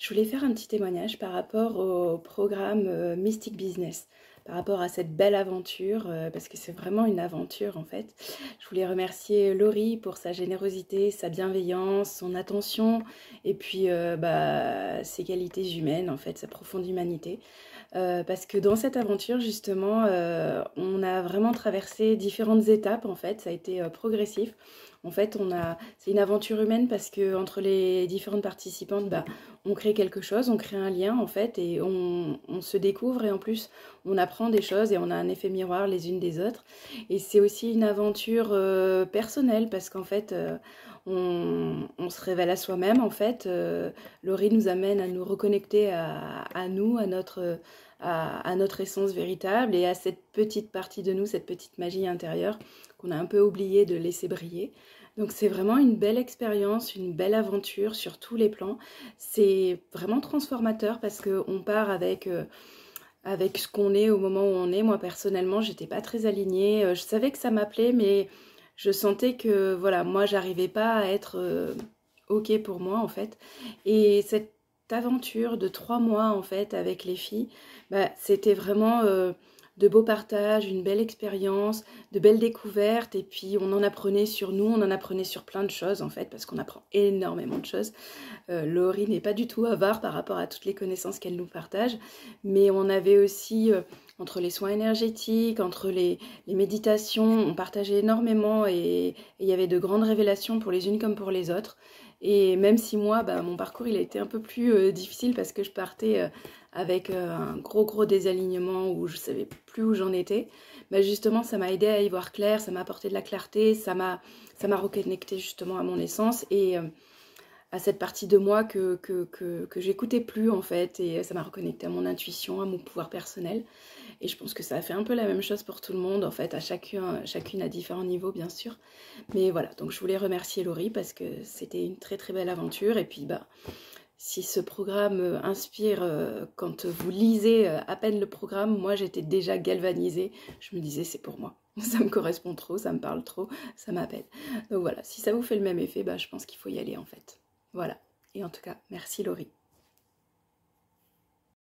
Je voulais faire un petit témoignage par rapport au programme Mystic Business, par rapport à cette belle aventure, parce que c'est vraiment une aventure en fait. Je voulais remercier Laurie pour sa générosité, sa bienveillance, son attention et puis ses qualités humaines en fait, sa profonde humanité. Parce que dans cette aventure justement, on a vraiment traversé différentes étapes en fait, ça a été progressif. En fait, c'est une aventure humaine parce que entre les différentes participantes, on crée quelque chose, on crée un lien en fait et on se découvre et en plus on apprend des choses et on a un effet miroir les unes des autres. Et c'est aussi une aventure personnelle parce qu'en fait on se révèle à soi-même en fait. Laurie nous amène à nous reconnecter à nous, à notre essence véritable et à cette petite partie de nous, cette petite magie intérieure qu'on a un peu oublié de laisser briller. Donc c'est vraiment une belle expérience, une belle aventure sur tous les plans. C'est vraiment transformateur parce qu'on part avec ce qu'on est au moment où on est. Moi personnellement, j'étais pas très alignée. Je savais que ça m'appelait, mais je sentais que voilà, moi j'arrivais pas à être ok pour moi en fait. Et cette aventure de 3 mois en fait avec les filles, c'était vraiment de beaux partages, une belle expérience, de belles découvertes et puis on en apprenait sur nous, on en apprenait sur plein de choses en fait parce qu'on apprend énormément de choses. Laurie n'est pas du tout avare par rapport à toutes les connaissances qu'elle nous partage, mais on avait aussi entre les soins énergétiques, entre les méditations, on partageait énormément et il y avait de grandes révélations pour les unes comme pour les autres. Et même si moi, mon parcours il a été un peu plus difficile parce que je partais avec un gros désalignement où je savais plus où j'en étais, justement ça m'a aidé à y voir clair, ça m'a apporté de la clarté, ça m'a reconnecté justement à mon essence et à cette partie de moi que j'écoutais plus en fait et ça m'a reconnecté à mon intuition, à mon pouvoir personnel et je pense que ça a fait un peu la même chose pour tout le monde en fait, à chacune à différents niveaux bien sûr, mais voilà, donc je voulais remercier Laurie parce que c'était une très belle aventure et puis si ce programme inspire quand vous lisez à peine le programme, moi j'étais déjà galvanisée, je me disais c'est pour moi, ça me correspond trop, ça me parle trop, ça m'appelle. Donc voilà, si ça vous fait le même effet, je pense qu'il faut y aller en fait. Voilà, et en tout cas, merci Laurie.